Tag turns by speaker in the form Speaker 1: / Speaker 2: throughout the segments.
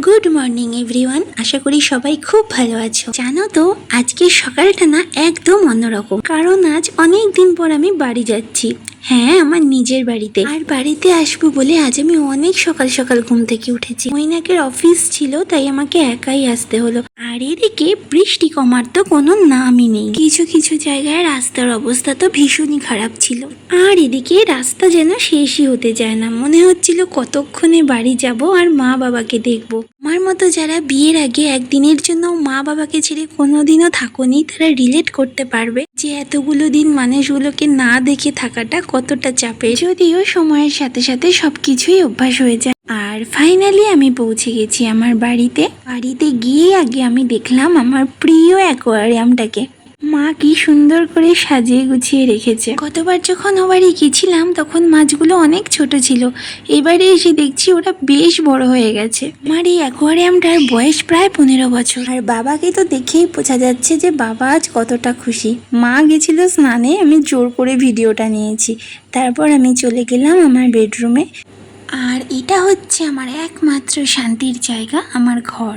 Speaker 1: Good morning everyone, আশা করি সবাই খুব ভালো আছো। জানো তো আজকের সকালটা না একদম অন্যরকম, কারণ আজ অনেক দিন পর আমি বাড়ি যাচ্ছি। হ্যাঁ, আমার নিজের বাড়িতে। আর বাড়িতে আসবো বলে আজ আমি অনেক সকাল সকাল ঘুম থেকে উঠেছি। মৈনাকের অফিস ছিল, তাই আমাকে একাই আসতে হলো। আর এদিকে বৃষ্টি কমার তো কোনো নামই নেই। কিছু কিছু জায়গায় রাস্তার অবস্থা তো ভীষণই খারাপ ছিল। আর এদিকে রাস্তা যেন শেষই হতে চায় না। মনে হচ্ছিল কতক্ষণে বাড়ি যাব আর মা বাবাকে দেখবো। আমার মতো যারা বিয়ের আগে একদিনের জন্য মা বাবাকে ছেড়ে কোনোদিনও থাকোনি, তারা রিলেট করতে পারবে যে এতগুলো দিন মানুষগুলোকে না দেখে থাকাটা কতটা চাপের। যদিও সময়ের সাথে সাথে সবকিছুই অভ্যাস হয়ে যায়। আর ফাইনালি আমি পৌঁছে গেছি আমার বাড়িতে গিয়ে আগে আমি দেখলাম আমার প্রিয় অ্যাকোয়ারিয়ামটাকে। মা কি সুন্দর করে সাজিয়ে গুছিয়ে রেখেছে। গতবার যখন ও বাড়ি গেছিলাম তখন মাছগুলো অনেক ছোট ছিল, এবারে এসে দেখছি ওরা বেশ বড় হয়ে গেছে। আমার এই অ্যাকোয়ারিয়ামটার বয়স প্রায় 15 বছর। আর বাবাকে তো দেখেই বোঝা যাচ্ছে যে বাবা আজ কতটা খুশি। মা গেছিল স্নানে, আমি জোর করে ভিডিওটা নিয়েছি। তারপর আমি চলে গেলাম আমার বেডরুমে। আর এটা হচ্ছে আমার একমাত্র শান্তির জায়গা, আমার ঘর,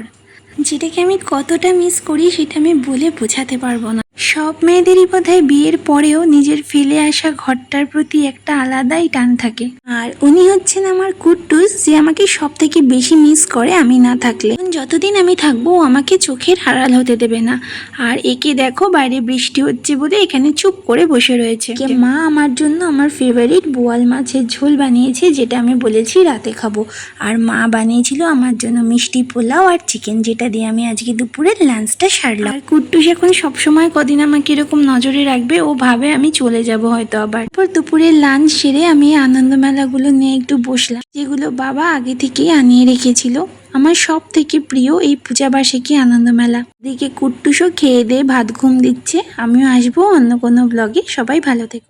Speaker 1: যেটাকে আমি কতটা মিস করি সেটা আমি বলে বোঝাতে পারবো না। সব মেয়েদেরই বোধহয় বিয়ের পরেও নিজের ফেলে আসা ঘরটার প্রতি একটা আলাদাই টান থাকে। আর উনি হচ্ছেন আমার কুট্টুস, যে আমাকে সব থেকে বেশি মিস করে আমি না থাকলে। যতদিন আমি থাকবো ও আমাকে চোখের আড়াল হতে দেবে না। আর একে দেখো, বাইরে বৃষ্টি হচ্ছে বলে এখানে চুপ করে বসে রয়েছে। মা আমার জন্য আমার ফেভারিট বোয়াল মাছের ঝোল বানিয়েছে, যেটা আমি বলেছি রাতে খাবো। আর মা বানিয়েছিল আমার জন্য মিষ্টি পোলাও আর চিকেন, যেটা দিয়ে আমি আজকে দুপুরের লাঞ্চটা সারলাম। আর কুট্টুস এখন সবসময় কদিন আমাকে এরকম নজরে রাখবে, ও ভাবে আমি চলে যাব হয়তো আবার। তারপর দুপুরের লাঞ্চ সেরে আমি আনন্দ মেলাগুলো নিয়ে একটু বসলাম, যেগুলো বাবা আগে থেকেই আনিয়ে রেখেছিল। আমার সব থেকে প্রিয় এই পূজা বার্ষিকী আনন্দ মেলা। এদিকে কুট্টুসও খেয়ে দিয়ে ভাত ঘুম দিচ্ছে। আমিও আসবো অন্য কোনো ব্লগে। সবাই ভালো থেকো।